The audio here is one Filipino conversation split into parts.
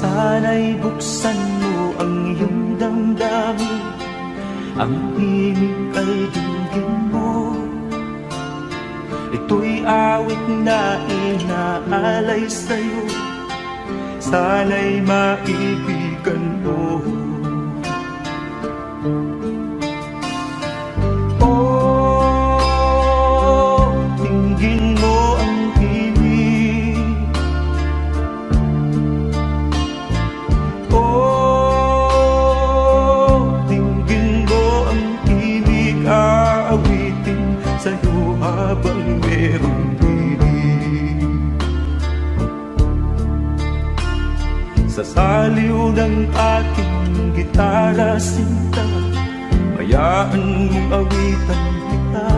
Sana'y buksan mo ang iyong damdamin, ang himig ay dinggin mo. Ito'y awit na inaalay sa'yo, sana'y maibigan mo. Oh, dinggin mo ang himig. Oh, dinggin mo ang himig, aawitin sa'yo habang merong himig. Sa saliw ng aking gitara sinta, hayaan mong awitan kita,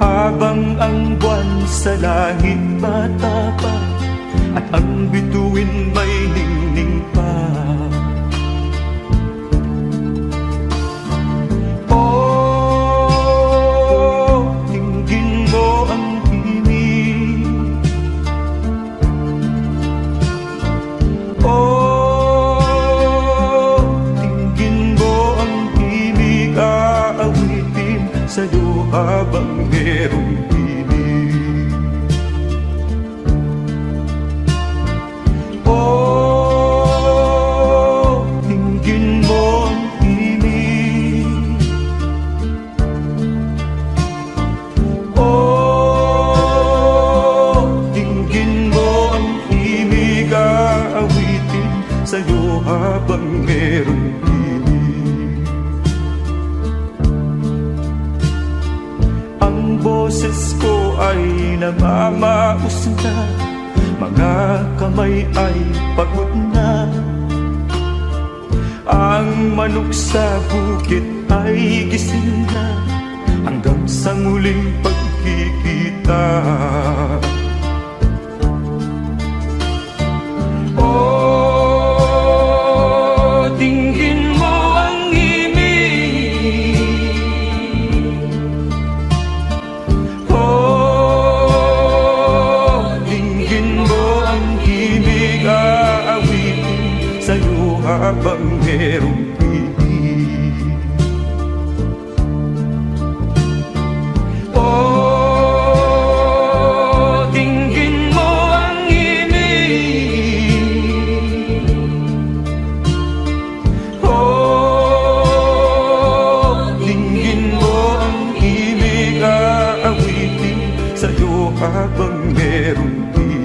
habang ang buwan sa langit matapang at ang bituin may ningning pa. Oh, dinggin mo ang himig. Oh, dinggin mo ang himig, aawitin sa'yo habang merong himig. Oh, dinggin mo ang himig. Oh, dinggin mo ang himig, aawitin sa'yo habang merong himig. Ang boses ko ay namamaos na, mga kamay ay pagod na. Ang manok sa bukit ay gising na, hanggang sa muling pagkikita. Oh, dinggin mo ang himig. Oh, dinggin mo ang himig, aawitin sa'yo habang merong himig. Oh, dinggin mo ang himig. Oh, dinggin mo ang himig, aawitin sa'yo habang merong himig.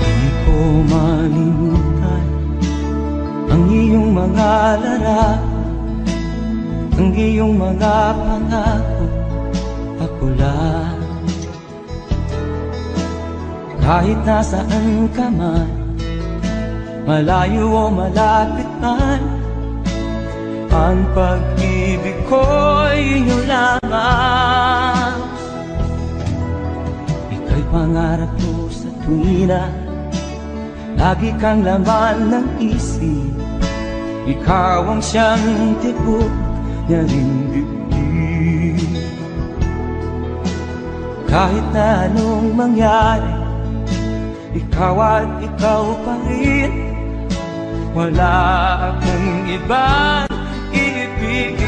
Di ko malimutan ang iyong mga larawan, ang iyong mga pangako, ako lang. Kahit nasaan ka man, malayo o malapit man, ang pag-ibig ko'y inyo lamang. Ika'y pangarap ko sa tuwina, lagi kang laman ng isip. Ikaw ang siyang tibok niya ring dibdib. Kahit na anong mangyari, ikaw at ikaw pa rin. Wala akong ibang ibigin.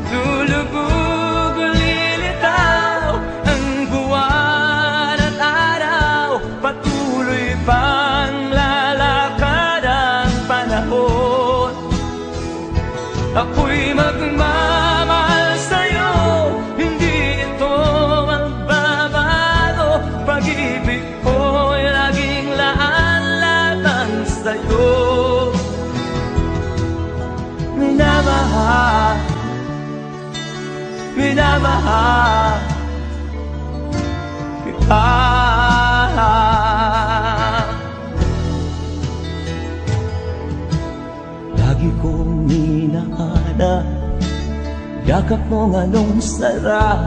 Lulubog o lilitaw ang buwan at araw, patuloy pang lalakad ang panahon. Ako'y magmamahal minamahal kita. Lagi kong hinahanap yakap mo nganong sarap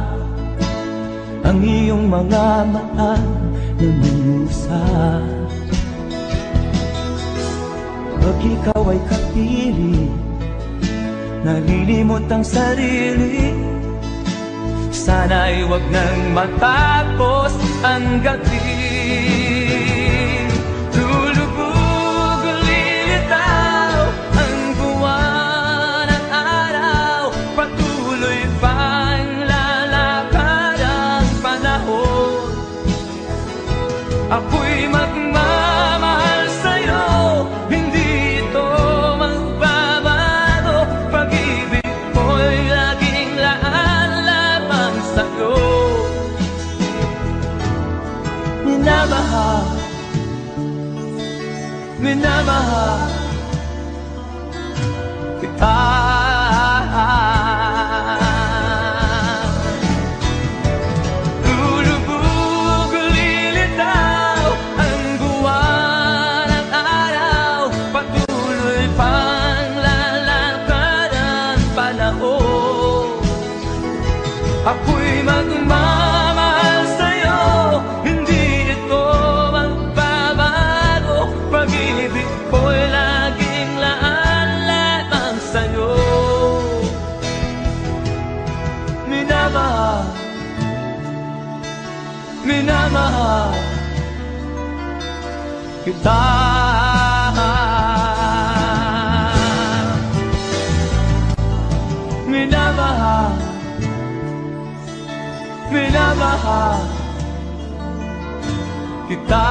ang iyong mga mata nangungusap. Pag ikaw ay kapiling, nalilimot ang sarili. Sana'y wag nang matapos ang gabi. Lulubog, lilitaw ang buwan at araw. Patuloy pang lalakad ang panahon. Ako'y magmamahal sa'yo, hindi ito magbabago. Pag-ibig ko'y laging laan lamang sa'yo. Minamahal, minamahal kita. Lulubog, lilitaw ang buwan at araw. Patuloy pang lalakad ang panahon. Ako'y magmamahal sa'yo, hindi ito magbabago. Pag-ibig ko'y laging laan lamang sa'yo. Minamahal, minamahal kita. Minamahal, minamahal kita.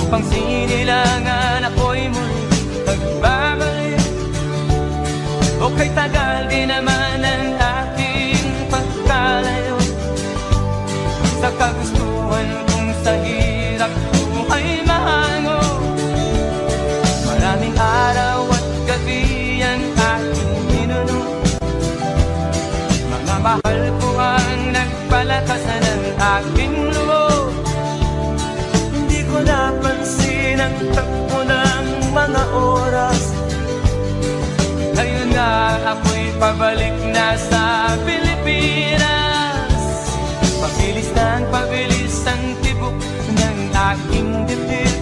Pang sinilangan ako'y muli magbabalik. O kay tagal din naman ang aking pagkalayo sa kagustuhan kong sa hirap buhay mahango. Maraming araw at gabi ang aking minuno. Mga mahal ko ang nagpalakasan ng aking loob. Hindi ko napansin ang takbo ng mga oras. Ngayon nga ako'y pabalik na sa Pilipinas. Pabilis ng pabilis ang tibok ng aking dibdib,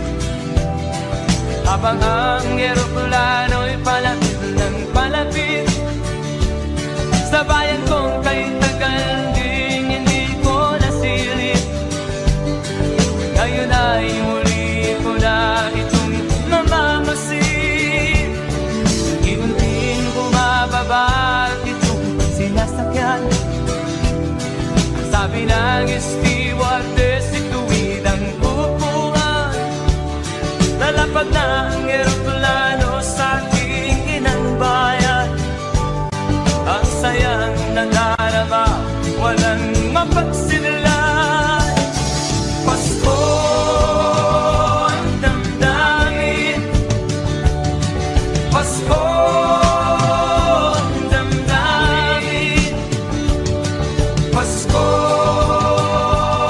habang ang eroplano'y palapit ng palapit sa bayan kong kay tagal ding hindi ko nasilip. Ngayon ay muli ko na itong mamamasid. Unti-unting bumababa itong sinasakyan. Ang sabi ng stewardess, ituwid ang upuan. Lalapag na ang eroplano sa aking inang bayan. Ang sayang nadarama, walang mapagsinlan. Pasko ang damdamin, Pasko ang damdamin, Pasko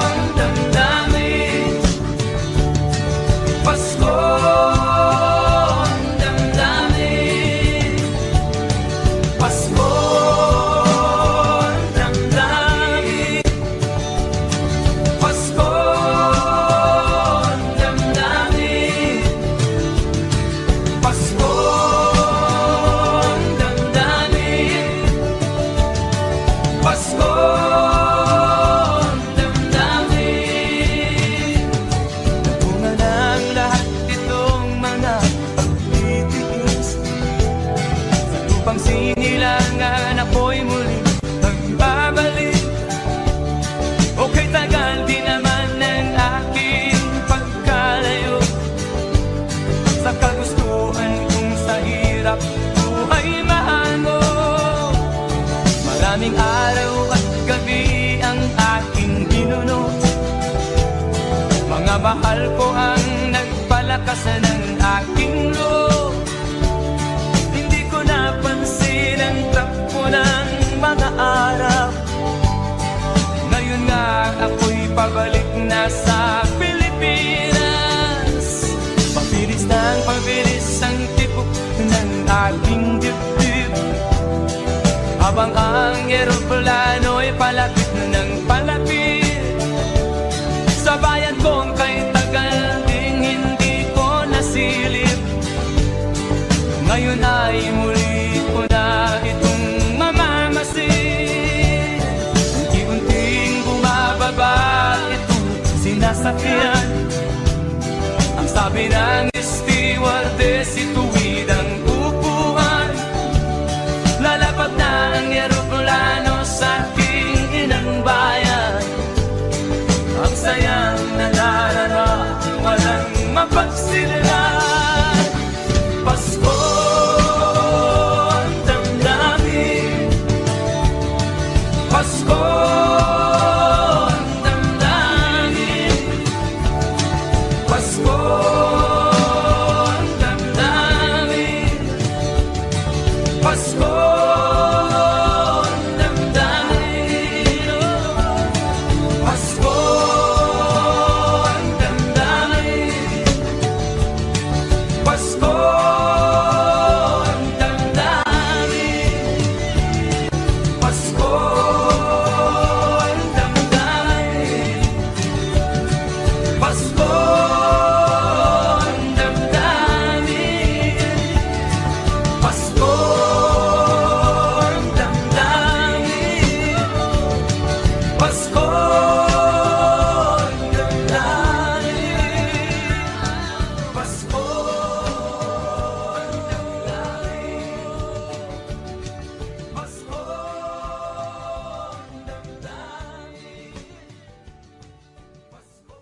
ang damdamin, Pasko ang damdamin. Ngayon ay muli ko na itong mamamasin. Unti-unting bumababa itong sinasakyan. Ang sabi ng stewardess, ituwid ang upuan. Lalapag na ang eroplano sa aking inang bayan. Ang sayang nadarama, walang mapagsilan. Pasko ang damdamin, Pasko ang damdamin, Pasko ang damdamin, Pasko ang damdamin, Pasko ang damdamin, Pasko ang damdamin, Pasko ang damdamin, Pasko ang damdamin, Pasko ang damdamin, Pasko ang damdamin, Pasko ang damdamin, Pasko ang damdamin, Pasko.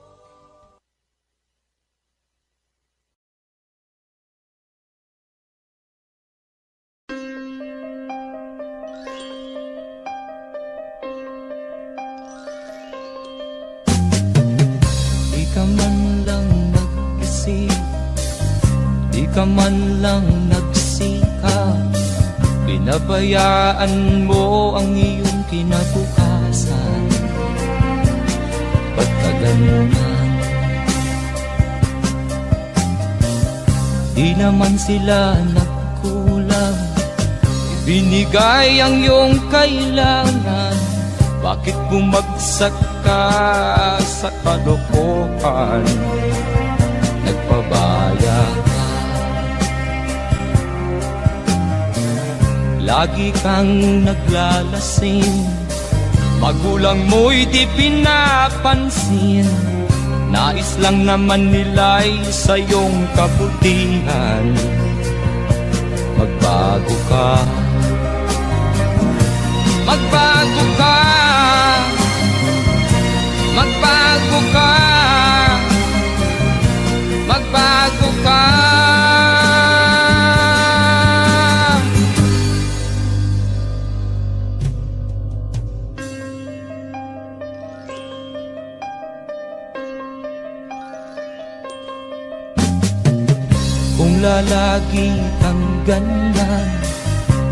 Di ka man lang nag-isip, di ka man lang nagsikap, pinabayaan mo ang iyong kinabukasan. Ba't ka ganyan? Di naman sila nagkulang, ibinigay ang iyong kailangan. Bakit bumagsak ka sa kalokohan? Nagpabaya ka, lagi kang naglalasing, magulang mo'y di pinapansin. Nais lang naman nila'y sa iyong kabutihan. Magbago ka, magbago ka, magbago ka, magbago ka. Kung lalagi kang ganyan,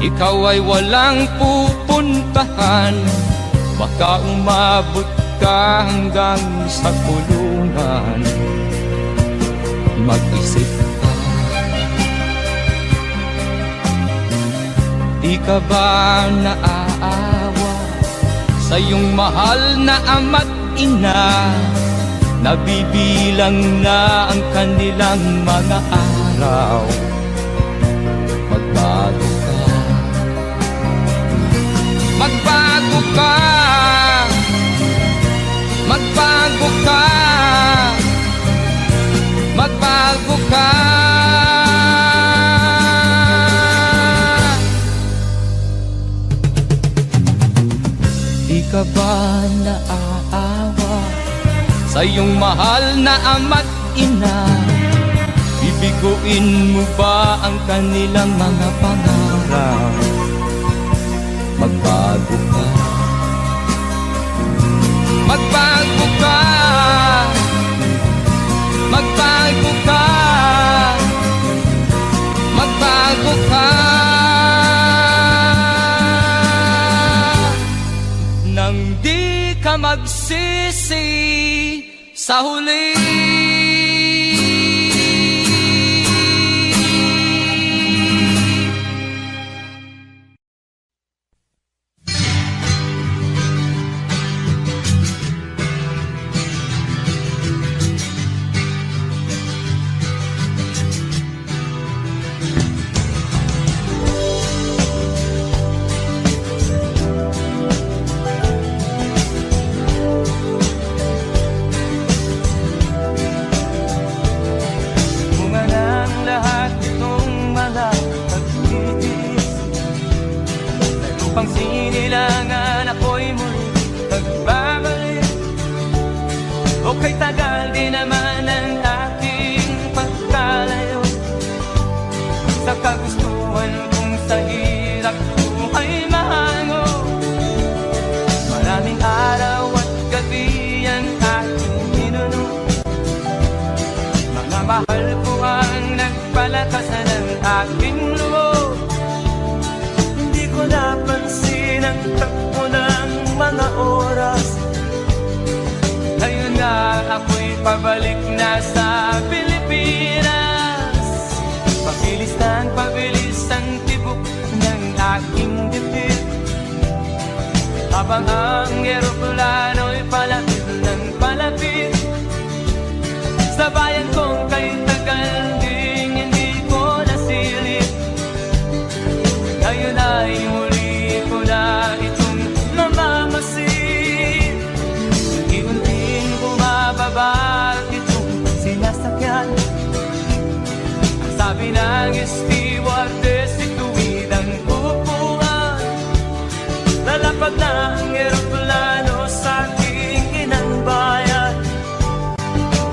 ikaw ay walang pupuntahan. Baka umabot ka hanggang sa kulungan. Mag-isip ka, di ka ba naaawa sa iyong mahal na ama't ina? Nabibilang na ang kanilang mga araw. Magbago ka, magbago ka, magbago ka, magbago ka. Di ka ba naaawa sa iyong mahal na ama't ina? Bibiguin mo ba ang kanilang mga pangarap? Magbago ka, magbago ka, magbago ka, magbago ka. Nang di ka magsisi sa huli. pabalik na sa Pilipinas. Pabilis ang tibok ng aking dibdib, habang ang eroplano'y palapit ng palapit sa bayan kong kay tagal ding hindi ko nasilip. Ngayon ay muli ko na itong mamamasid. Unti-unting bumababa itong sinasakyan. Ang sabi ng stewardess, ituwid ang upuan. Lalapag na ang eroplano sa aking inang bayan.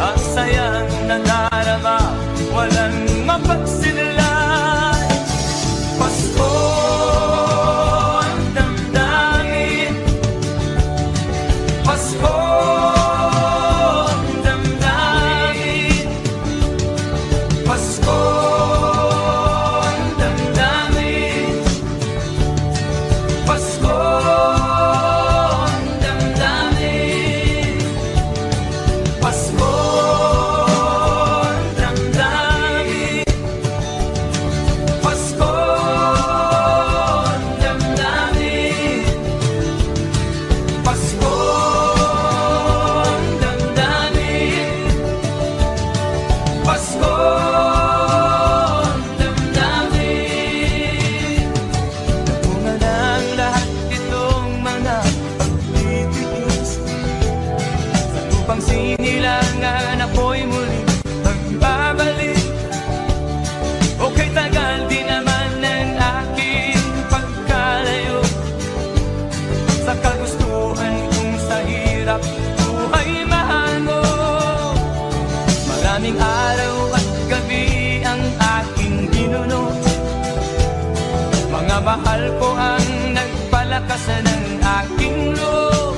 Ang sayang nadarama, walang mapagsinlan. Pasko ang damdamin, Pasko ang damdamin, Pasko ang damdamin, Pasko ang damdamin, Pasko ang damdamin, Pasko ang damdamin, Pasko ang damdamin, Pasko ang damdamin. Bunga ng lahat itong mga pagtitiis, sa lupang sinilangan ako'y muli magbabalik. Okay, tagal di naman ng aking pagkalayo sa kagustuhan kong sa hirap buhay mahango. Maraming araw at gabi ang aking ginuno, mga mahal ko ang nagpalakas ng aking loob.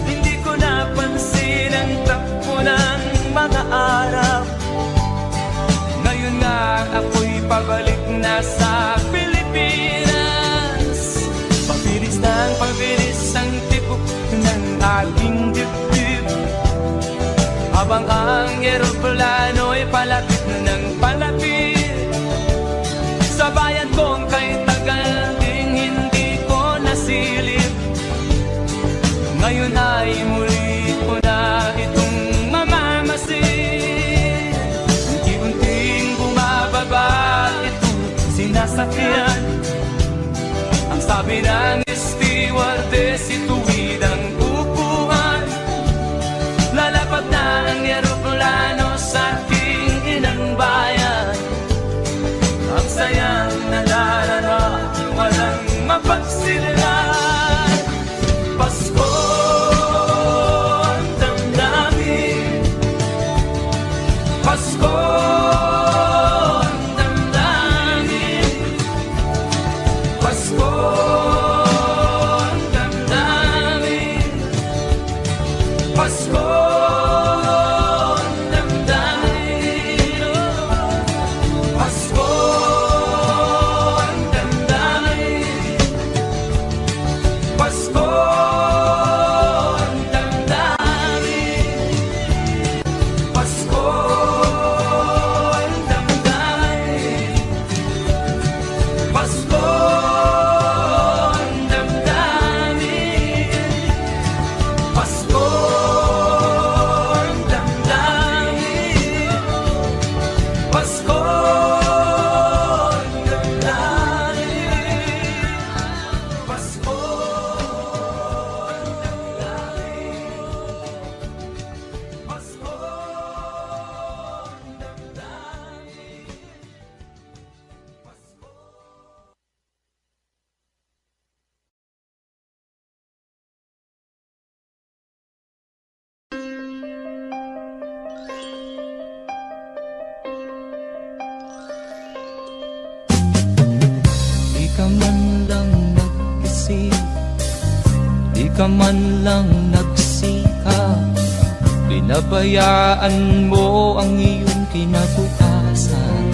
Hindi ko napansin ang takbo ng mga araw. Ngayon nga ako'y pabalik na sa Pilipinas. Pabilis ang tibok ng aking dibdib, habang ang eroplano'y palapit ng palapit sa bayan kong kay tagal ding hindi ko nasilip. Ngayon ay muli ko na itong mamamasid. Unti-unting bumababa itong sinasakyan. Ang sabi ng stewardess, ituwid ang upuan. Lalapag na ang eroplano sa aking inang bayan. Ang sayang nadarama, walang mapagsinlan. Pasko ang damdamin, Pasko ang damdamin, Pasko ang damdamin, Pasko ang damdamin, Pasko ang damdamin, Pasko ang damdamin, Pasko ang damdamin, Pasko ang damdamin, Pasko ang damdamin, Pasko ang damdamin, Pasko ang damdamin, Pasko ang Di ka man lang nag-isip, di ka man lang nagsikap, pinabayaan mo ang iyong kinabukasan.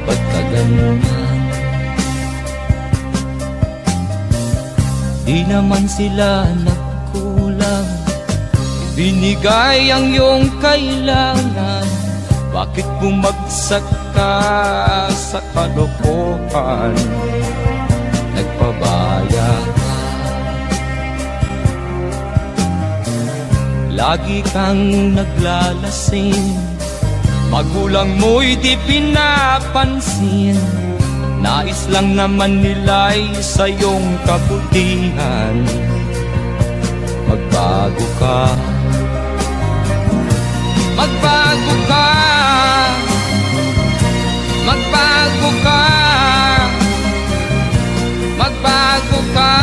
Ba't ka ganyan? Di naman sila nagkulang, Binigay ang iyong kailangan, bakit bumagsak ka sa kalokohan? Nagpabaya ka, lagi kang naglalasing, magulang mo'y di pinapansin. Nais lang naman nila'y sa iyong kabutihan. Magbago ka, magbago ka, magbago ka, magbago ka.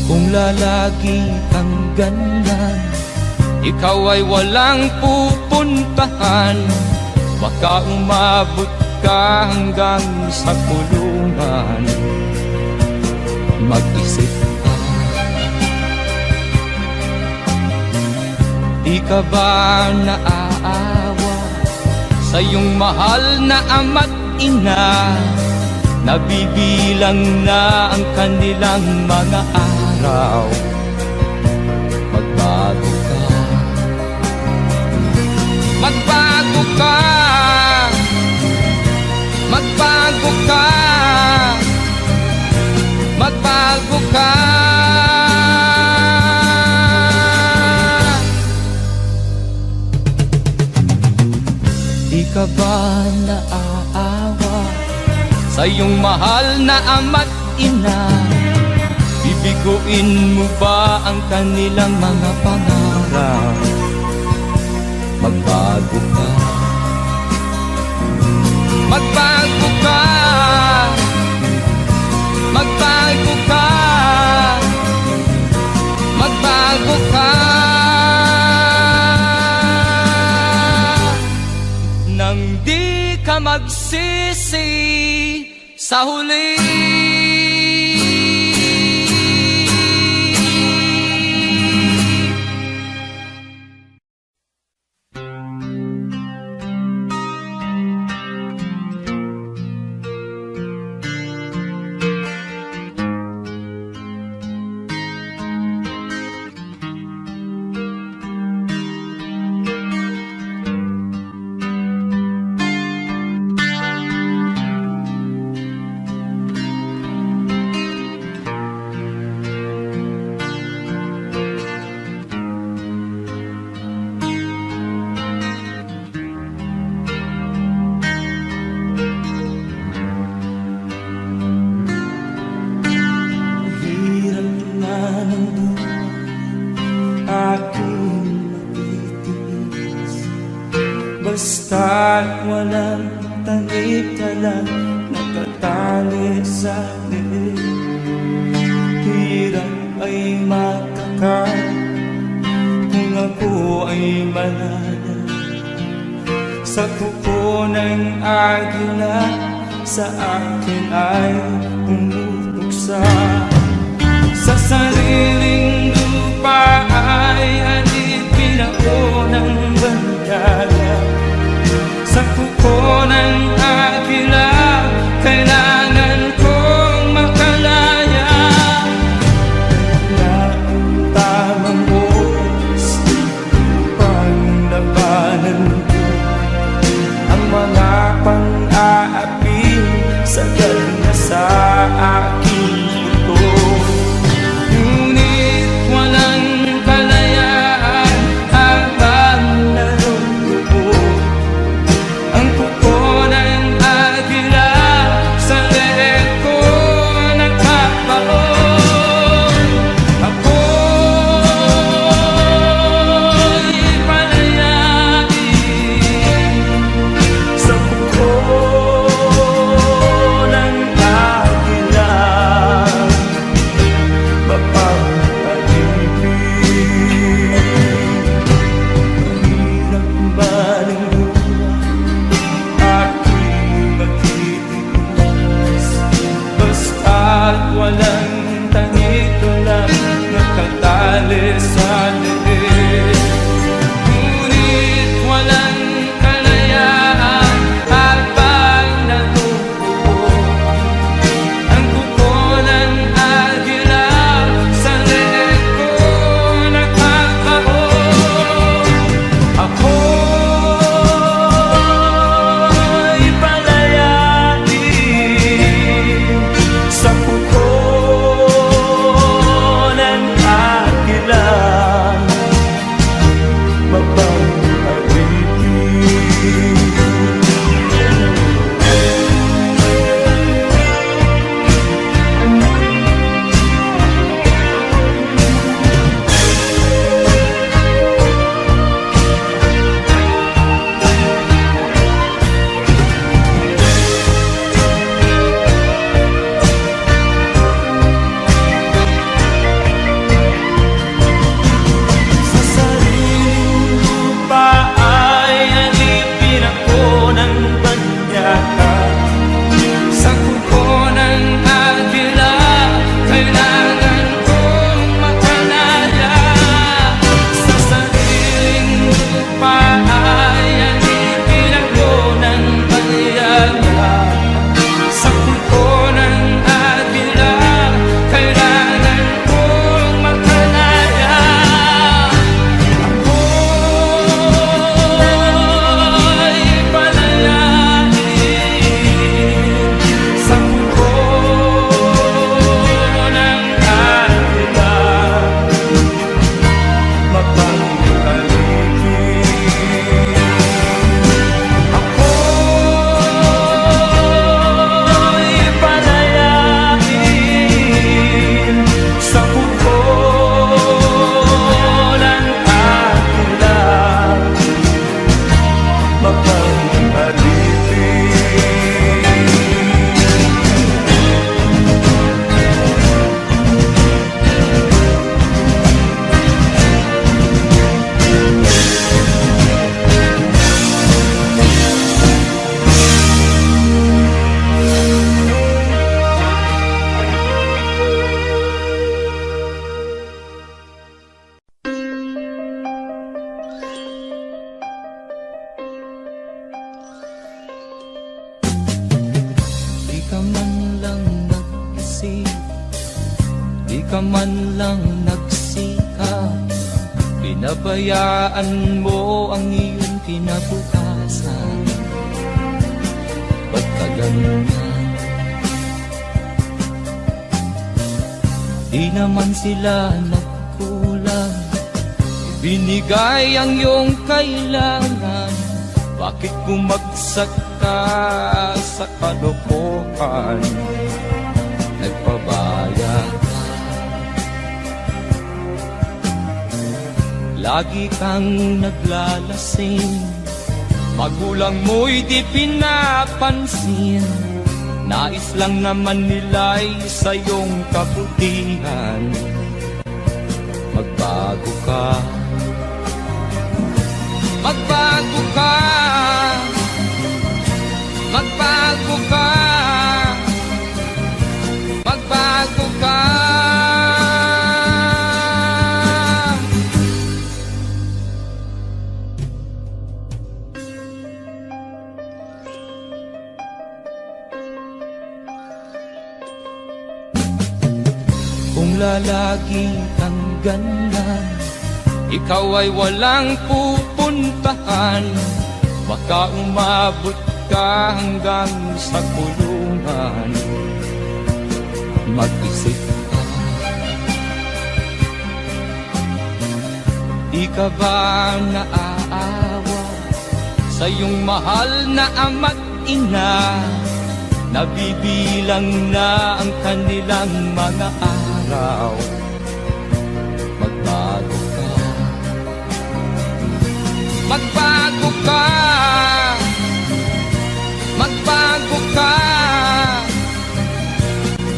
Kung lalagi kang ganyan, ikaw ay walang pupuntahan. Baka umabot ka hanggang sa kulungan. Mag-isip ka, di ka ba naaawa sa iyong mahal na ama't ina? Nabibilang na ang kanilang mga araw. Magbago ka, magbago ka, magbago ka, magbago ka. Di ka ba naaawa sa iyong mahal na ama't ina? Bibiguin mo ba ang kanilang mga pangarap? Magbago ka, magbago ka, magbago ka, magbago ka. Nang di ka magsisi sa huli. Basta't walang takip ka lang natatali sa liit. Hirap ay makakain kung ako ay malala sa kuko ng agila. Sa akin ay pumupuksa sa sariling lupa ay alipin ako ng bandala. Sa kuko ng agila, kailangan kong makalaya. Na ang tamang oras upang labanan ko ang mga pang-aapi sagad na sa aking puto. Ngunit walang kalayaan habang naroroon ka man lang nagsikap, pinabayaan mo ang iyong kinabukasan. Ba't ka ganyan? Di naman sila nagkulang, binigay ang iyong kailangan. Bakit bumagsak ka sa kalokohan? Nagpabaya ka, lagi kang naglalasing, magulang mo'y di pinapansin. Nais lang naman nila'y sa iyong kabutihan. Magbago ka, magbago ka, magbago ka, magbago ka. Kung lalagi kang ganyan, ikaw ay walang pupuntahan. Baka umabot ka hanggang sa kulungan. Mag-isip ka, di ka ba naaawa sa iyong mahal na ama't ina? Nabibilang na ang kanilang mga araw. Magbago ka, magbago ka, magbago ka,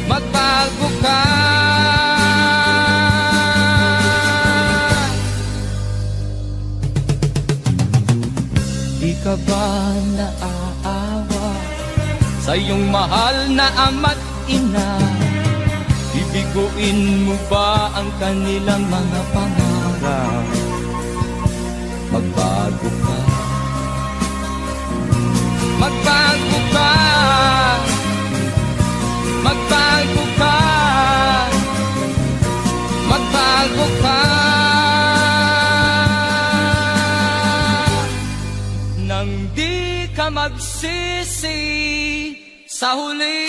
magbago ka. Di ka ba naaawa sa iyong mahal na ama't ina? Bibiguin mo ba ang kanilang mga pangarap? Magbago ka, magbago ka, magbago ka, magbago ka. Nang di ka magsisi sa huli.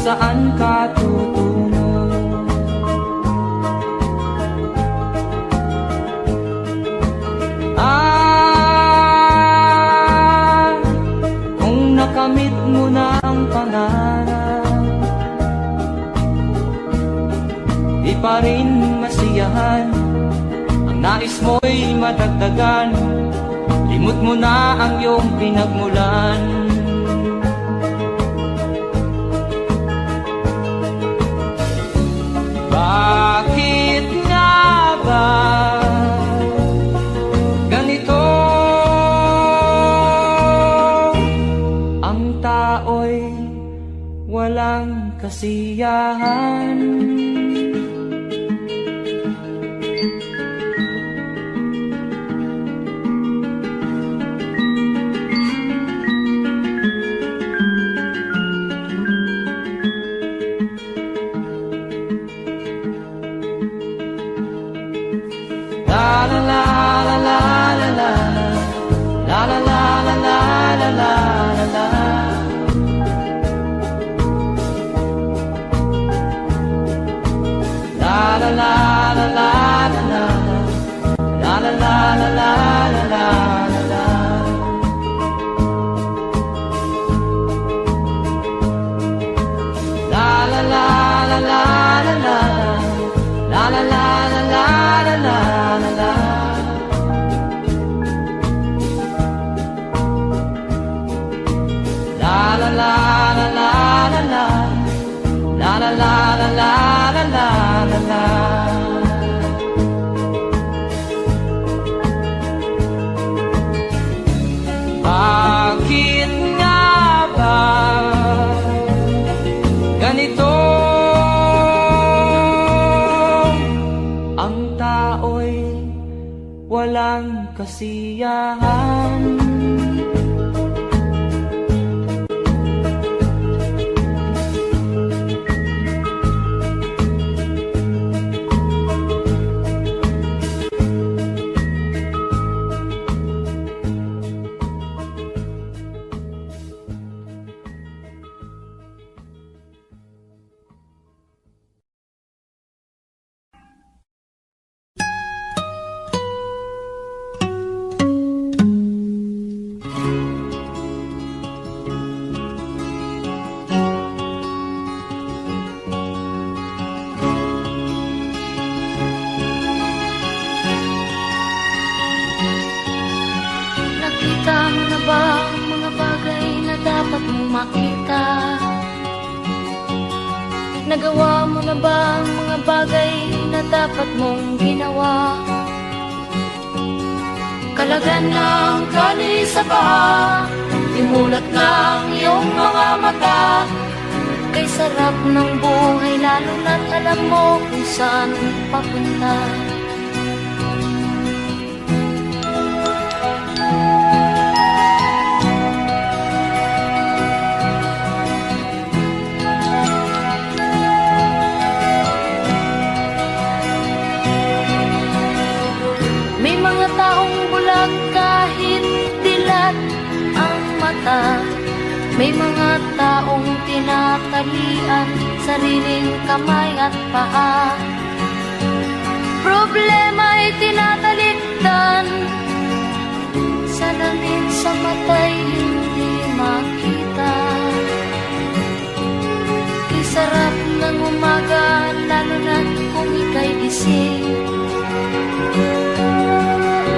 Saan ka tutungo? Kung nakamit mo na ang pangarap, di pa rin masiyahan. Ang nais mo'y madagdagan, limot mo na ang iyong pinagmulan. Bakit nga ba ganito? Ang tao'y walang kasiyahan. kasiyahan. Nakita mo na ba ang mga bagay na dapat mong makita? Nagawa mo na ba ang mga bagay na dapat mong ginawa? Kalagan ng kali sa paa, imulat ng iyong mga mata. Kay sarap ng buhay lalo na't alam mo kung saan papunta. May mga taong bulag kahit dilat ang mata. May mga taong tinatalian sariling kamay at paa. Problema'y tinatalikdan, salamin sa mata'y hindi makita. Kay sarap ng umaga lalo na kung ika'y gising.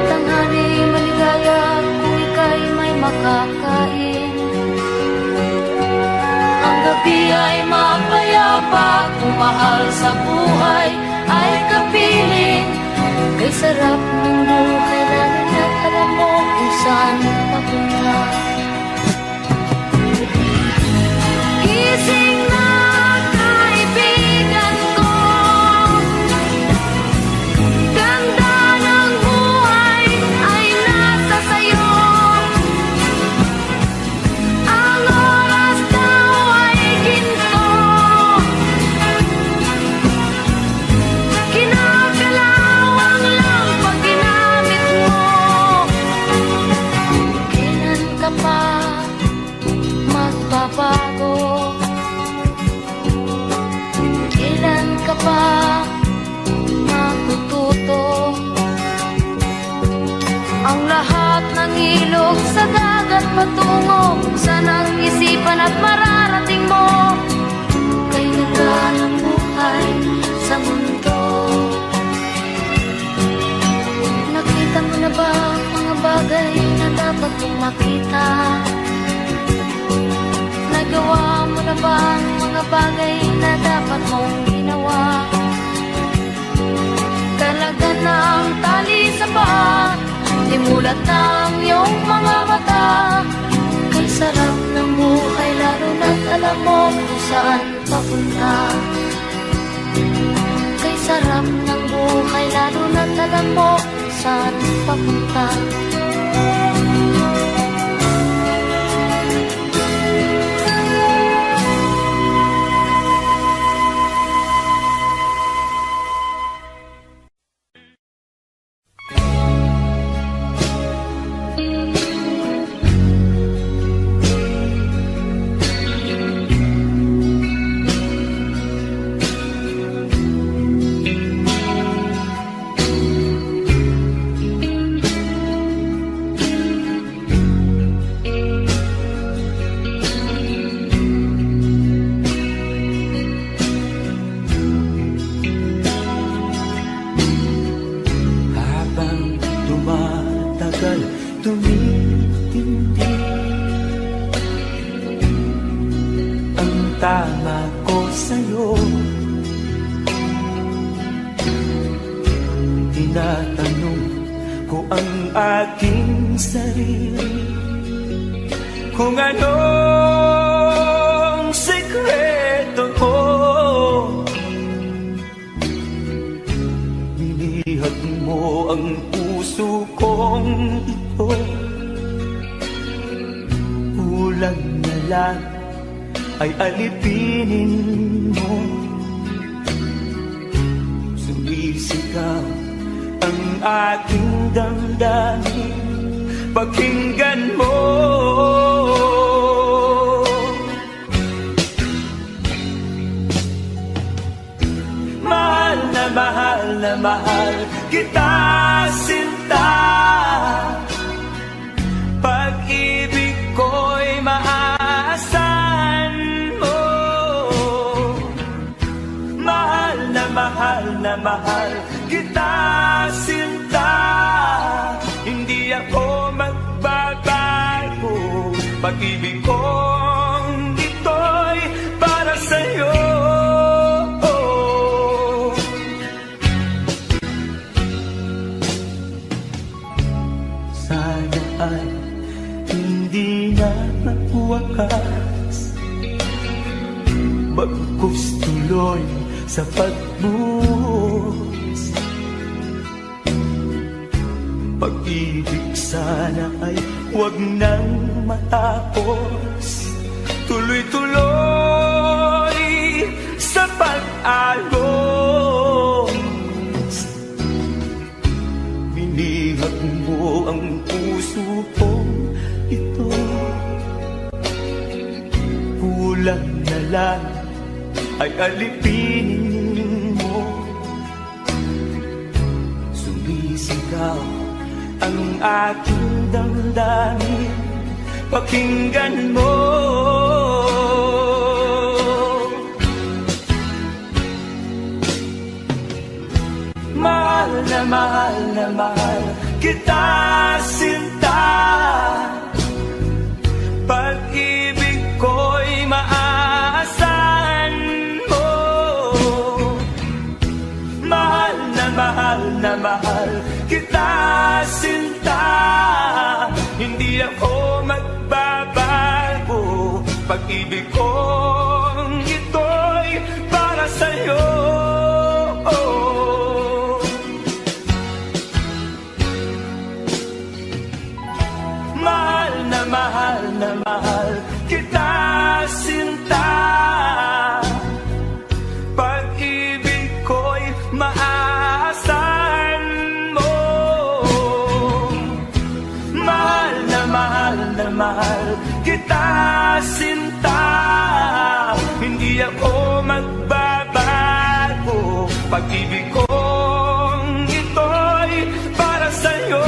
Tanghali maligaya kung ika'y may makakain. Ang gabi ay mapayapa kung mahal sa buhay ay kapiling. Kay sarap ng buhay lalo na't alam mo kung saan papunta. Gising na kaibigan ko, ganda ng buhay ay nasa sayo. Ang oras daw ay ginto, kinakalawang lang pag ginamit mo. Kailan ka pa magbabago? Kailan ka pa matututo? Ang lahat ng ilog sa dagat patungo sa nang isipan at mararating mo. Kay ganda ng buhay sa mundo. Nakita mo na ba ang mga bagay na dapat mong makita? Nagawa mo na ba ang mga bagay na dapat mong ginawa? Kalagan ng tali sa paa, imulat ng iyong mga mata. Kay sarap ng buhay lalo na't alam mo kung saan papunta. Kay sarap ng buhay lalo na't alam mo kung saan papunta. tumitindi ang tama ko sa'yo. Tinatanong ko ang aking sarili kung anong sekreto ko. Nilihag mo ang puso kong ito, kulang na lang ay alipinin mo. Sumisigaw ang aking damdamin, pakinggan mo. Mahal na mahal na mahal kita, sinta. Pag-ibig ko'y maaasahan mo. Mahal na mahal kita, sinta. Hindi ako magbabago. Pag-ibig kong ito'y para sa'yo. Sana ay hindi na magwakas, bagkus tuloy sa pagbuhos. Pag-ibig sana ay huwag nang matapos, tuloy-tuloy sa pag-alos. Binihag mo ang puso kong ito, kulang na lang ay alipinin mo. Sumisigaw ang aking damdamin, pakinggan mo. Mahal na mahal kita, sinta. Pag-ibig ko'y maaasahan mo. Mahal na mahal kita, sinta. Hindi ako magbabago. Pag-ibig kong ito'y para sa'yo. Mahal na mahal kita, sinta. Pag-ibig ko'y maaasahan mo. Mahal na mahal kita, sinta. Hindi ako magbabago. Pag-ibig kong ito'y para sa'yo.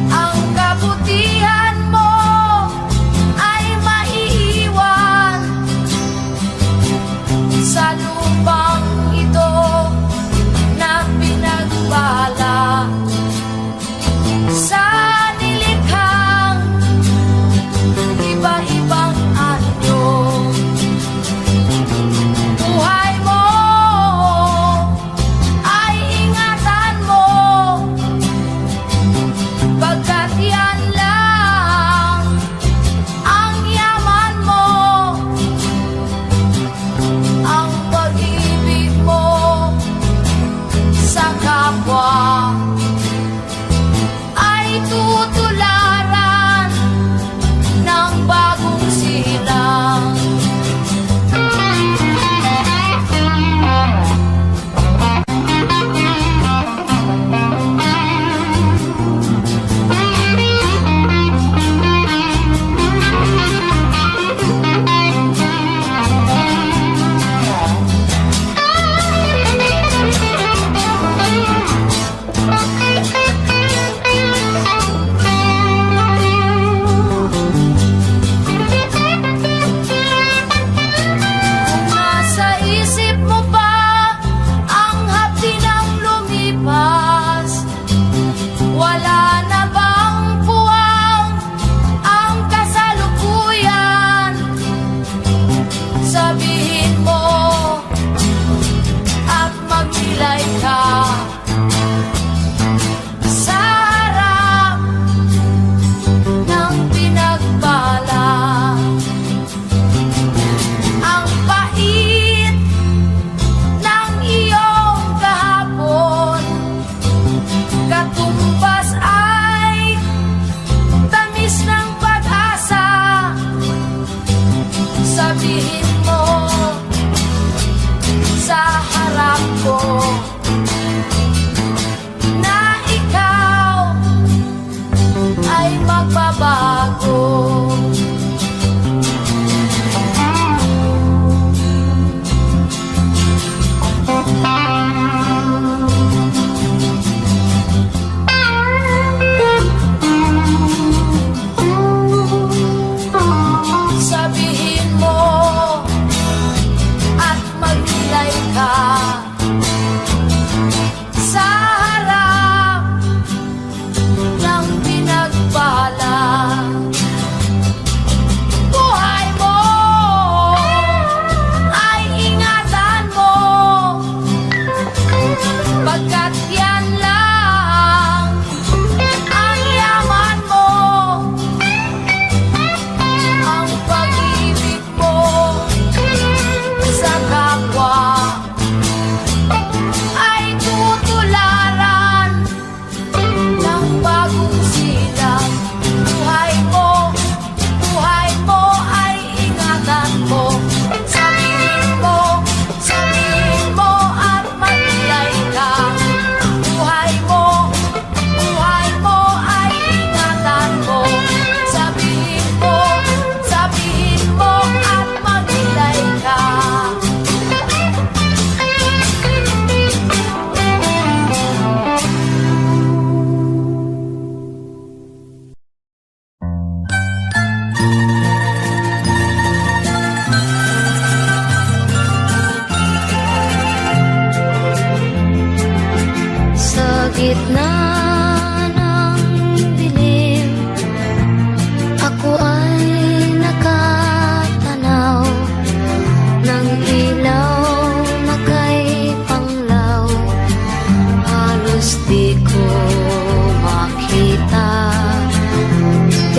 Ang kabutihan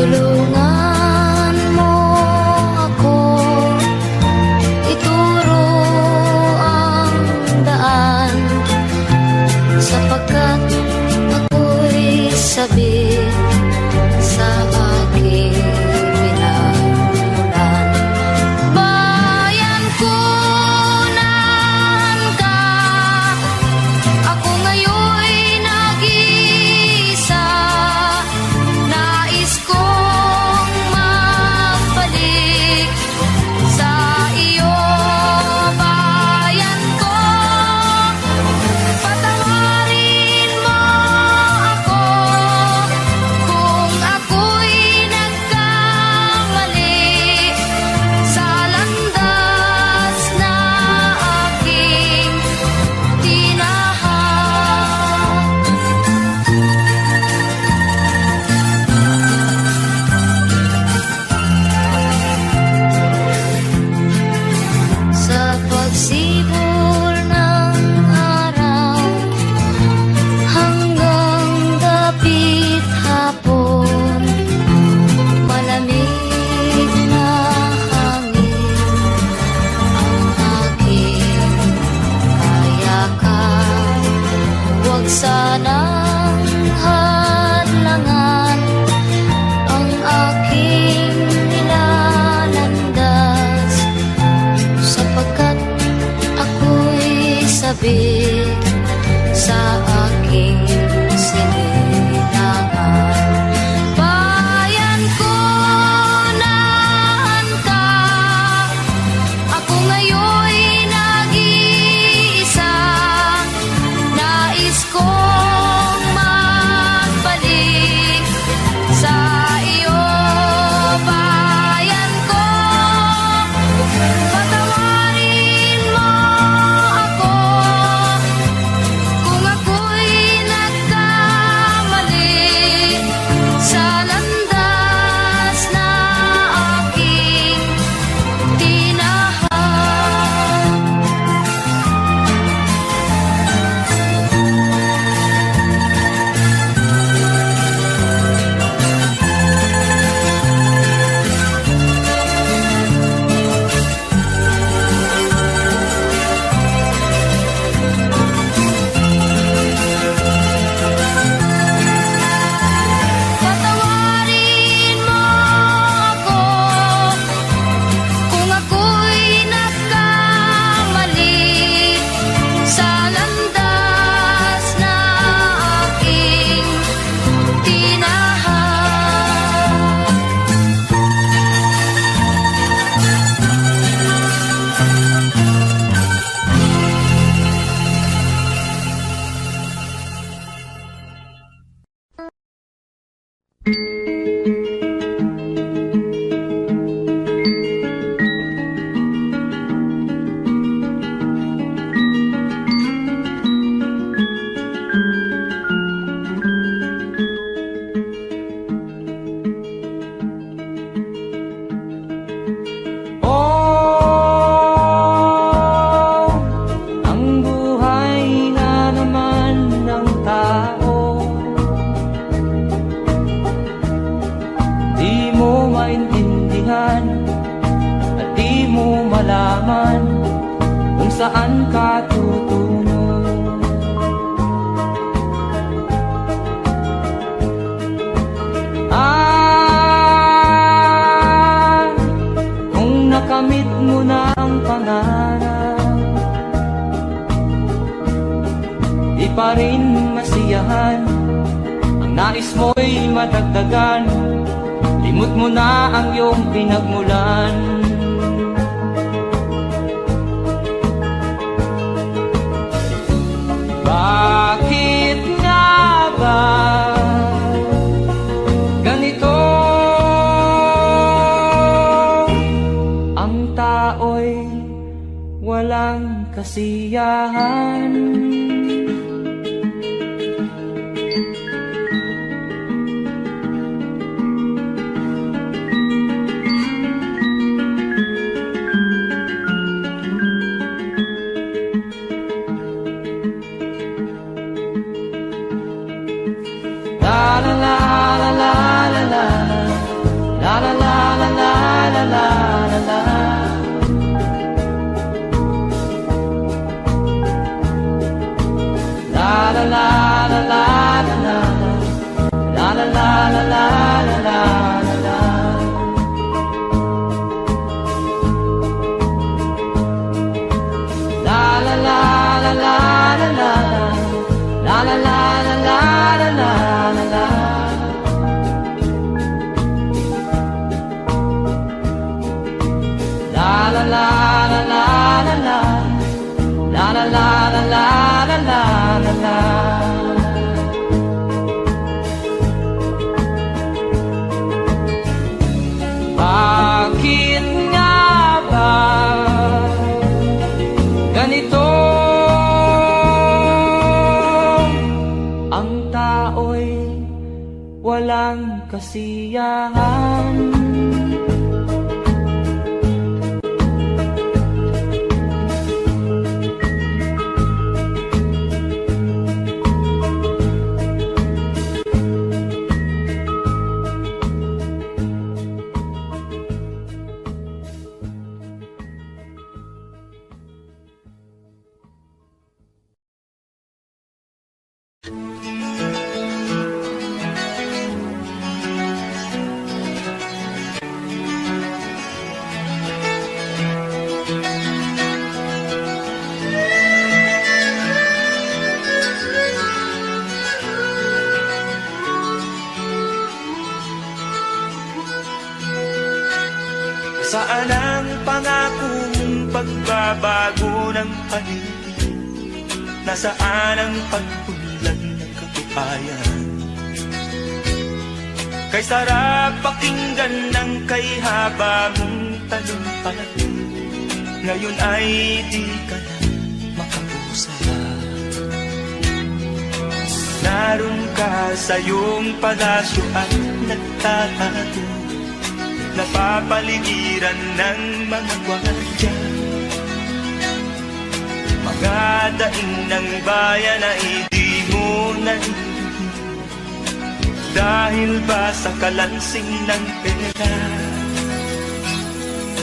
Tulungan mo ako, ituro ang daan, sapagkat ako'y sabik sa aking pinagmulan. Bayan ko, naan ka? Ako ngayon'y nag-iisa. Nais kong magbalik sa iyo, bayan ko. Patawarin mo ako kung ako'y nagkamali sa landas na aking tinahak. Sa pagsibol ng araw hanggang dapit hapon, malamig na hangin ang aking kayakan. Huwag sanang hadlangan ang aking nilalandas, sapagkat ako'y sabik sa aking sinilangan. Bayan ko, naan ka? Ako ngayon'y nag-iisa. Nais kong magbalik sa iyo, bayan ko. Patawarin mo ako kung ako'y nagkamali sa landas na aking tinahak. Patawarin mo ako kung ako'y nagkamali sa landas na aking tinahak. Oh, ang buhay nga naman ng tao, di mo maintindihan at di mo malaman kung saan ka tutungo. Kung nakamit mo na ang pangarap, di pa rin masiyahan ang nais mo'y madagdagan. Limot mo na ang iyong pinagmulan. Bakit nga ba ganito? Ang tao'y walang kasiyahan. La la la la la la la la la la la la la la la. La la la la la la la. La la la la la la la la. La la la la la la la. La la la la la la la la. La la la la la la la. La la la la la la la la la. Bakit nga ba ganito? Ang tao'y walang kasiyahan. Saan ang pangako mong pagbabago ng paligid? Nasaan ang pagpunlan ng katibayan? Kay sarap pakinggan ng kay haba mong talumpati, ngayon ay di ka na makausap. Naroon ka sa iyong palasyo at nagtatago, napapaligiran ng mga gwardiya. Mga daing ng bayan ay di mo narinig, dahil ba sa kalansing ng pera?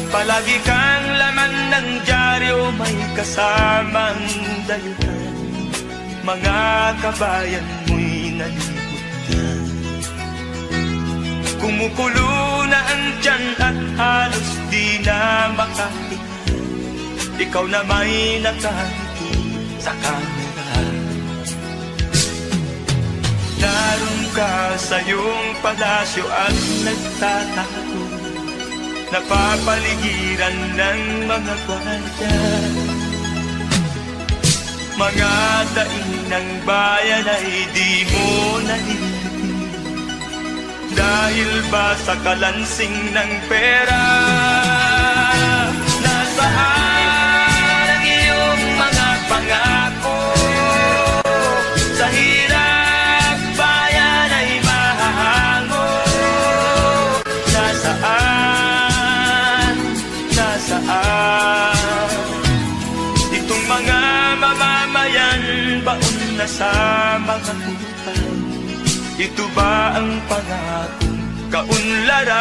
Palagi kang laman ng dyaryo, may kasamang dahilan. Mga kabayan mo'y nalibot. Kumukulo na ang tiyan at halos di na makahinga. Ikaw na may nakahiti sa kamera. Naroon ka sa iyong palasyo at nagtatago, napapaligiran ng mga gwardiya. Mga daing ng bayan ay di mo narinig, dahil ba sa kalansing ng pera? Nasaan ang iyong mga pangako? Sa hirap bayan ay mahahango. Nasaan? Nasaan? Itong mga mamamayan, baon na sa mga utang. Ito ba ang pangakong kaunlaran?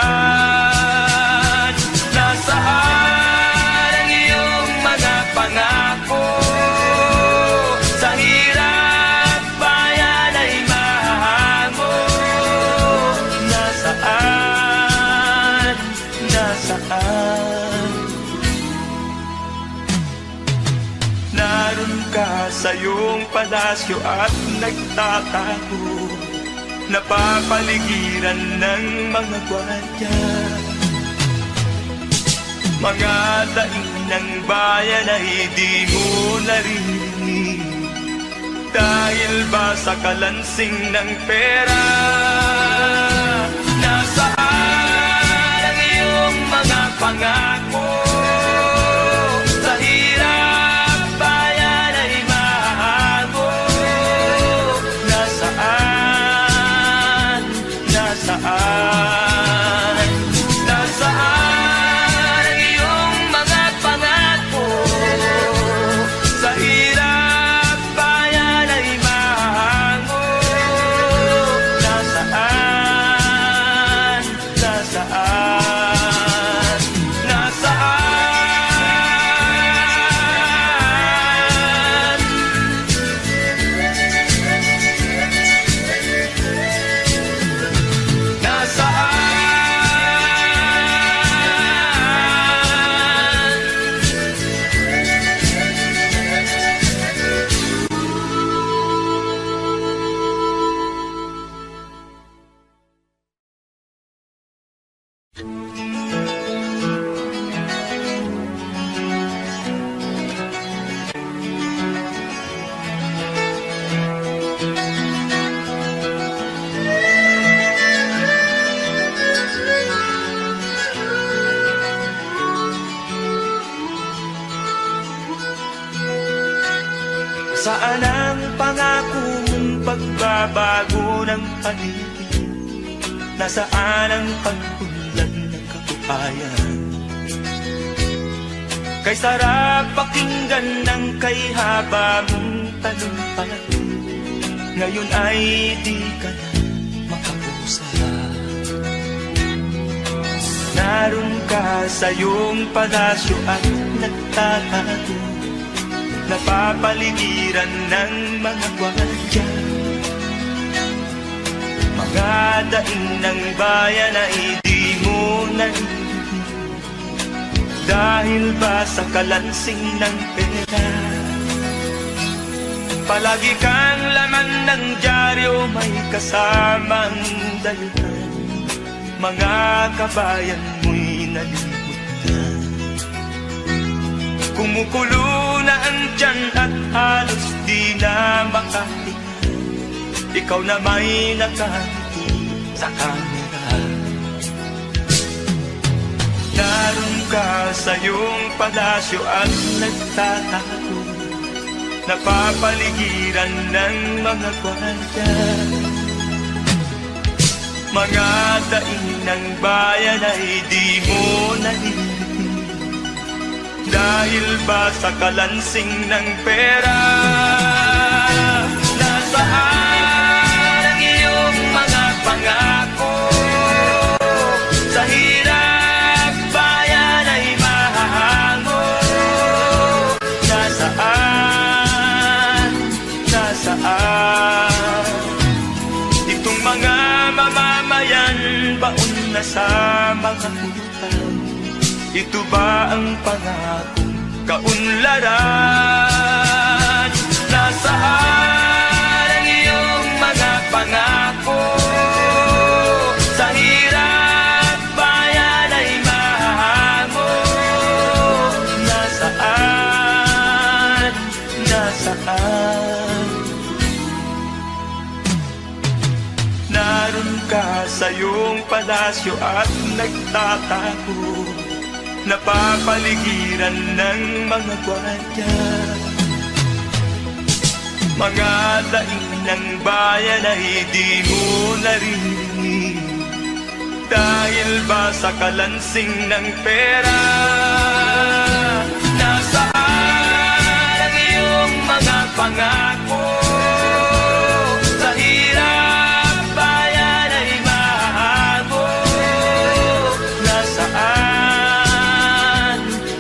Nasaan ang iyong mga pangako? Sa hirap bayan ay mahango. Nasaan? Nasaan? Naroon ka sa iyong palasyo at nagtatago, napapaligiran ng mga gwardiya. Mga daing ng bayan ay di mo narinig, dahil ba sa kalansing ng pera? Nasaan ang iyong mga pangako? Sa hirap bayan ay mahago. Nasaan? Nasaan? Nasaan ang iyong mga pangako? Sa hirap bayan ay mahango. Nasaan? Nasaan? Nasaan ang pangako mong pagbabago ng paligid? Nasaan ang pag-unlad ng kabuhayan? Kay sarap pakinggan ng kay haba mong talumpati, ngayon ay di ka na makausap. Naroon ka sa iyong palasyo at nagtatago, napapaligiran ng mga gwardiya. Mga daing ng bayan ay di mo narinig, dahil ba sa kalansing ng pera? Palagi kang laman ng dyaryo, may kasamang daluhan, mga kabayan mo'y nalimutan. Kumukulo na ang tiyan at halos di na makahinga, ikaw na may nakangiti sa kamera. Naroon ka sa iyong palasyo at nagtatago, napapaligiran ng mga gwardiya. Mga daing ng bayan ay di mo narinig, dahil ba sa kalansing ng pera? Nasaan ang iyong mga pangako? Sa hirap bayan ay mahahango. Nasaan? Nasaan? Itong mga mamamayan, baon na sa mga utang. Ito ba ang pangakong kaunlaran? Nasaan ang iyong mga pangako? Sa hirap bayan ay mahahango. Nasaan? Nasaan? Naroon ka sa iyong palasyo at nagtatago, napapaligiran ng mga gwardiya. Mga daing ng bayan ay di mo narinig, dahil ba sa kalansing ng pera? Nasaan ang iyong mga pangako? Sa hirap bayan ay mahago. Nasaan?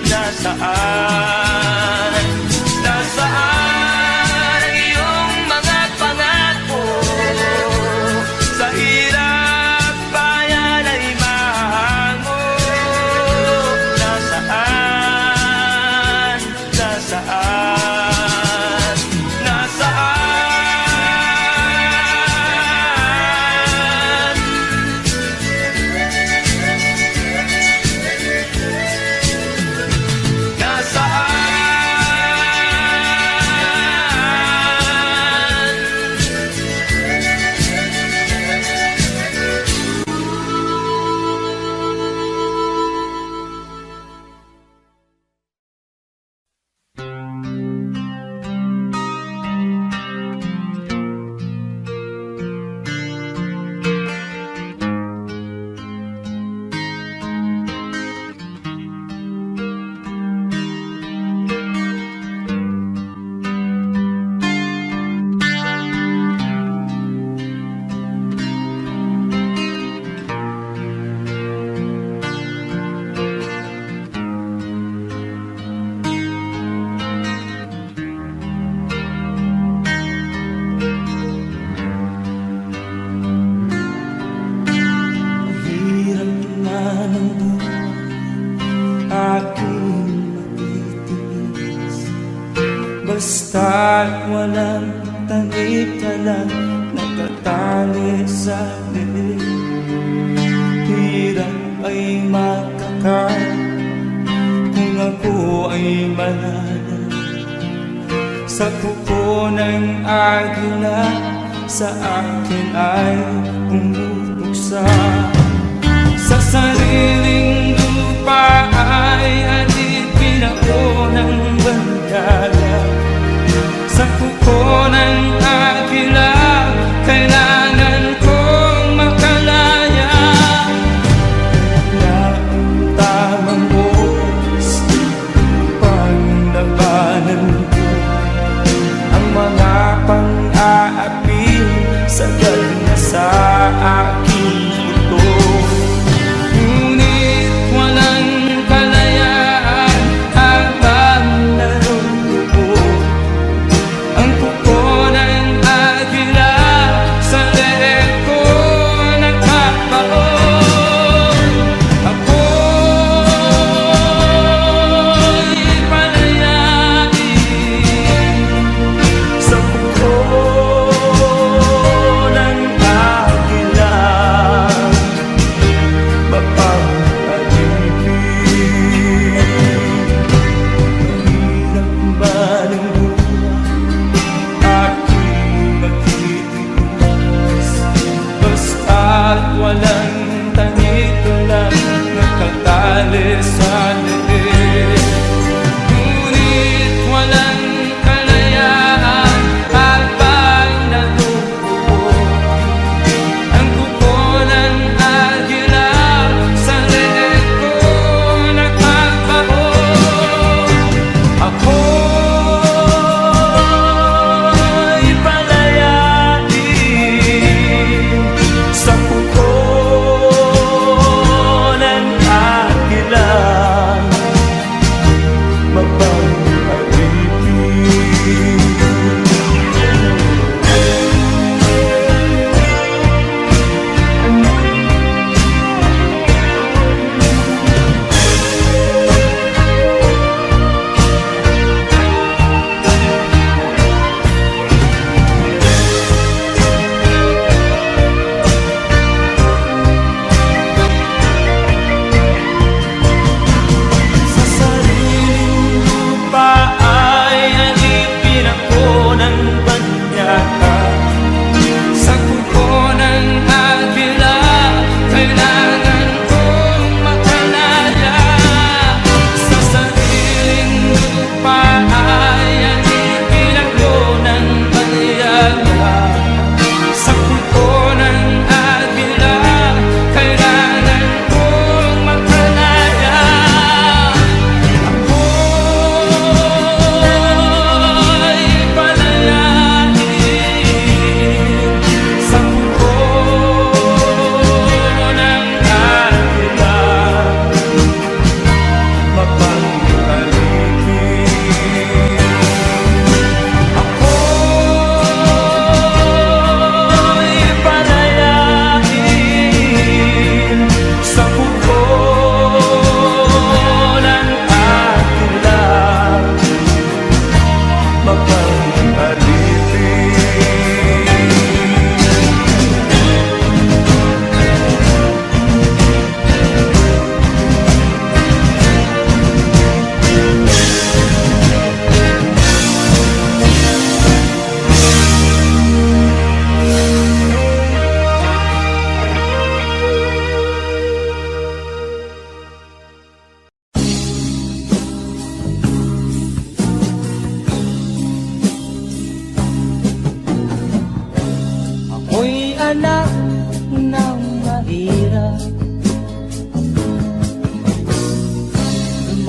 Nasaan? Nasaan ang iyong mga pangako? Sa hirap bayan ay mahango. Nasaan? Nasaan? Nasaan? Basta't walang takip ka lang natatali sa liig. Hirap ay makakain kung ako ay manana. Sa kuko ng agila sa akin ay umubuksa. Sa sariling lupa ay alipin ako ng bandala. Sa kuko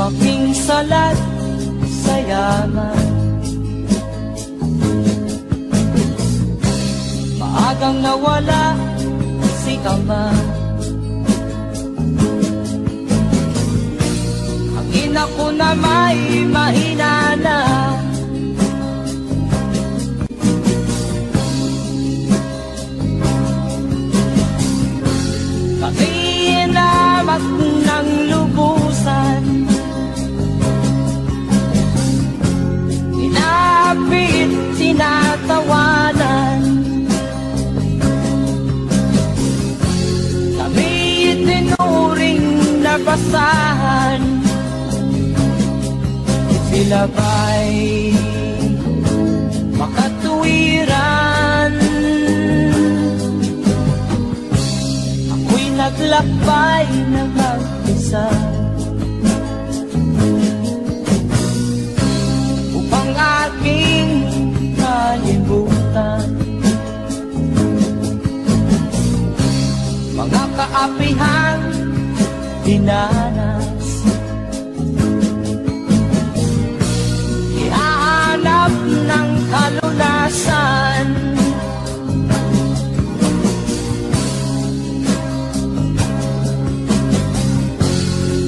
aking salat sa yaman. Maagang nawala si ama. Ang ina ko na may mahina na. Kami inamat ng lubusan, inapit, tinatawanan. Kami itinuring na basahan. Sila ba'y makatuwiran? Ako'y naglakbay ng mag-isa upang aking kalimutan mga kaapihang dinanas. Ihahanap ng kalunasan.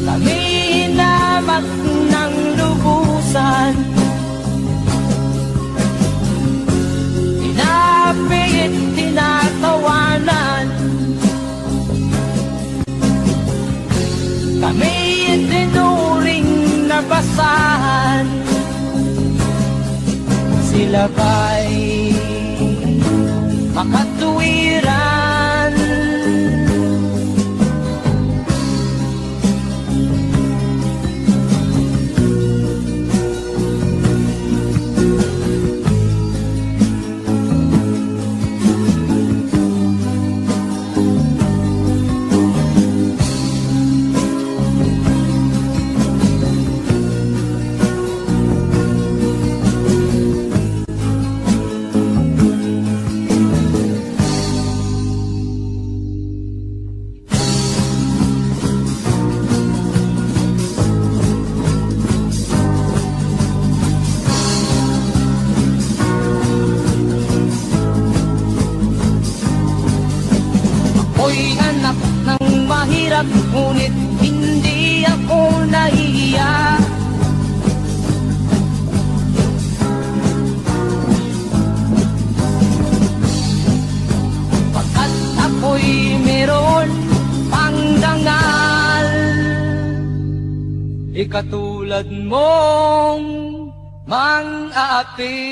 Kami hinamak ng lubusan, inapit, tinatawanan. Kami itinuring na basahan. Sila ba'y makatuwiran? Ako'y anak ng mahirap, ngunit hindi ako nahihiya. Pagkat ako'y meron pang dangal, ikatulad mong mang-aapi.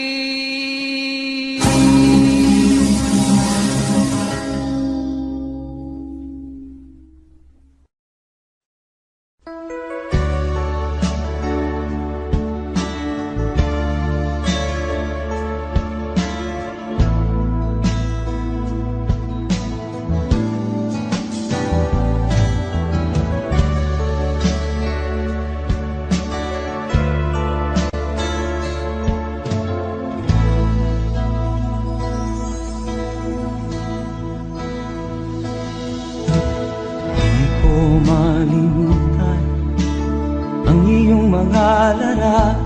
Malimutan ang iyong mga larawan,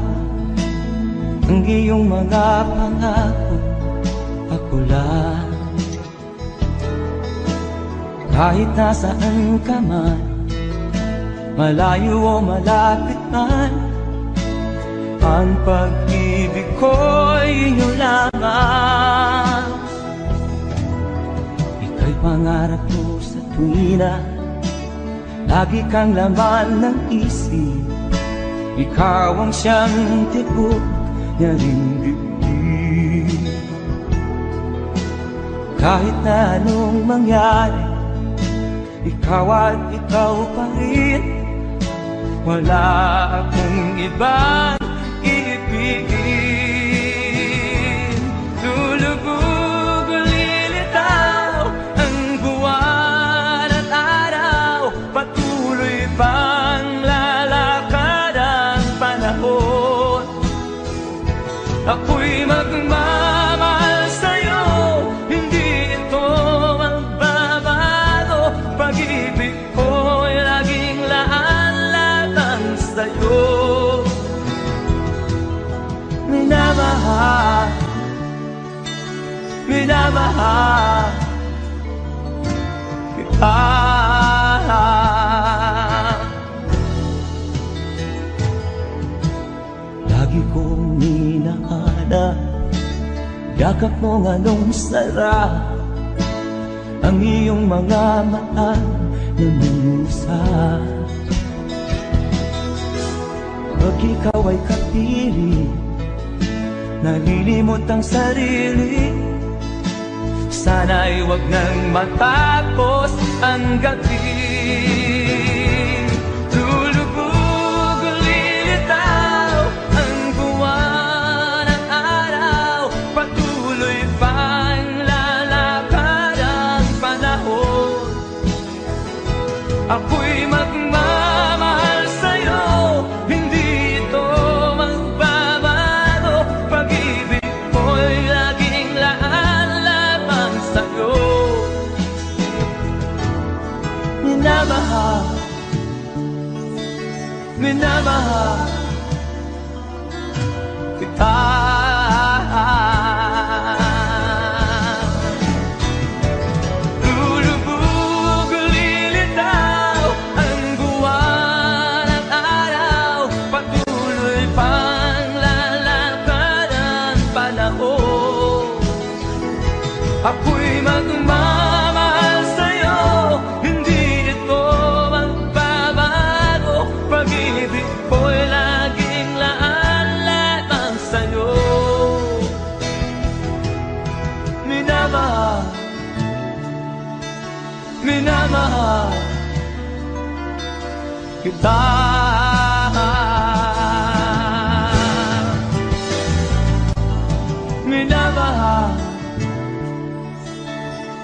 ang iyong mga pangako, ako lang. Kahit nasaan ka man, malayo o malapit man, ang pag-ibig ko'y iyong lamang. Ika'y pangarap ko sa tuwina, lagi kang laman ng isip. Ikaw ang siyang tibok niya ring dibdib. Kahit na anong mangyari, ikaw at ikaw pa rin. Wala akong ibang iibigin. Lulubog o lilitaw ang buwan at araw, patuloy pang lalakad ang panahon. Ako'y magmamahal sa'yo, hindi ito magbabago. Pag-ibig ko'y laging laan-latang sa'yo. sa'yo. Minamahal, minamahal kita. Lagi kong hinahanap yakap mong anong sarap, ang iyong mga mata namumusap. Pag ikaw ay kapili, nalilimot ang sarili. Sana'y wag nang matapos ang gabi. Lulubog, lilitaw ang buwan at araw. Patuloy pang lalakad ang panahon. Ako'y magmamahal sa'yo, hindi ito magbabago. Pag-ibig ko'y laging laan lamang sa'yo. Minamahal, minamahal kita. Lulubog, lilitaw ang buwan at araw. Patuloy pang lalakad ang panahon. Ako'y magmamahal sa'yo, hindi ito magbabago. Pag-ibig ko'y laging laan lamang sa'yo. Minamahal, minamahal kita. Minamahal,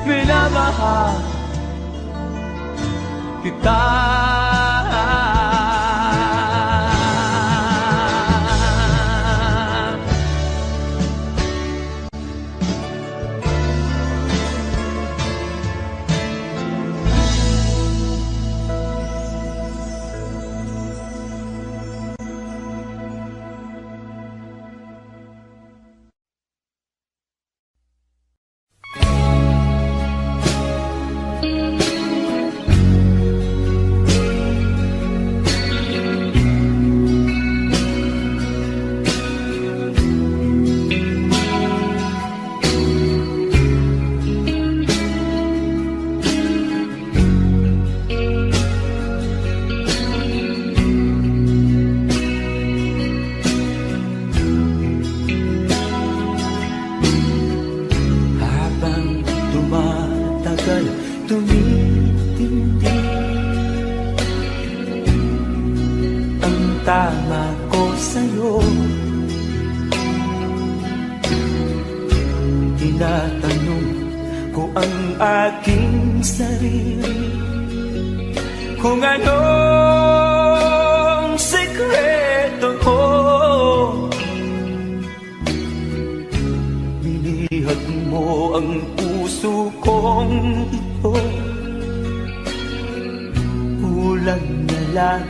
minamahal kita. Habang tumatagal, tumitindi ang tama ko sa'yo. Tinatanong ko ang aking sarili kung anong sekreto ko. Binihag mo ang puso kong ito, kulang na lang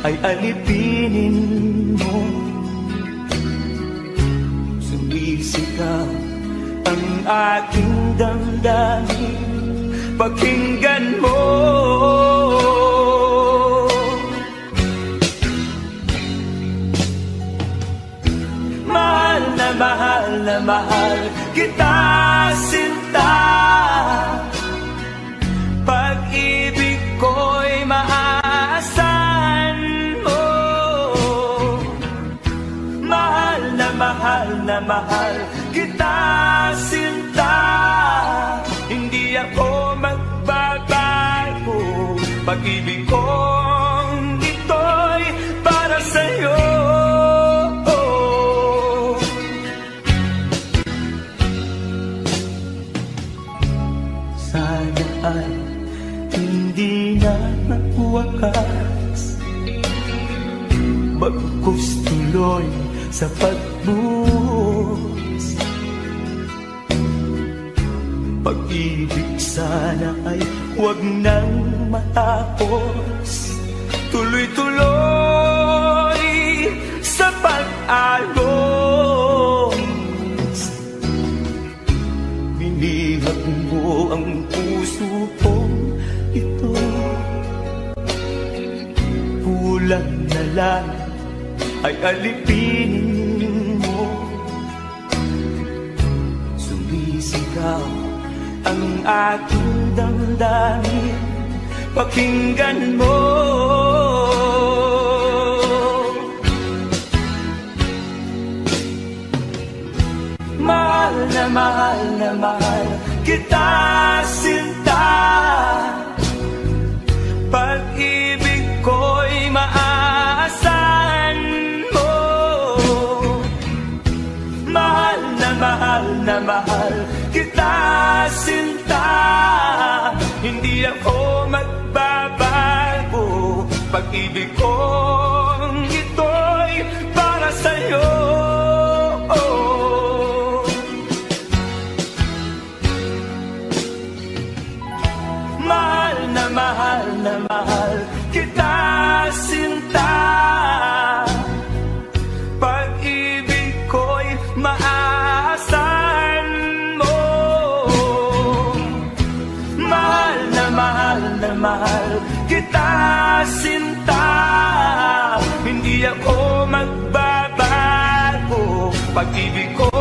ay alipinin mo. Sumisigaw ang aking damdamin, pakinggan mo. Mahal na mahal kita, sinta. Pag-ibig ko'y maaasahan mo. Mahal na mahal kita, sinta. Hindi ako magbabago. Pag-ibig kong ito'y para sa'yo. Sana ay hindi na magwakas, bagkus tuloy sa pagbuhos. Pag-ibig sana ay huwag nang matapos, tuloy-tuloy maayos. Binihag mo ang puso kong ito, kulang na lang ay alipinin mo. Sumisigaw ang aking damdamin, pakinggan mo. Mahal na mahal na mahal kita, sinta. Pag-ibig ko'y maaasahan mo. Mahal na mahal kita, sinta. Hindi ako magbabago. Pag-ibig kong ito'y para sa'yo. Mahal na mahal kita, sinta. Pag-ibig ko'y maaasahan mo. Mahal na mahal kita, sinta. Hindi ako magbabago. Pag-ibig ko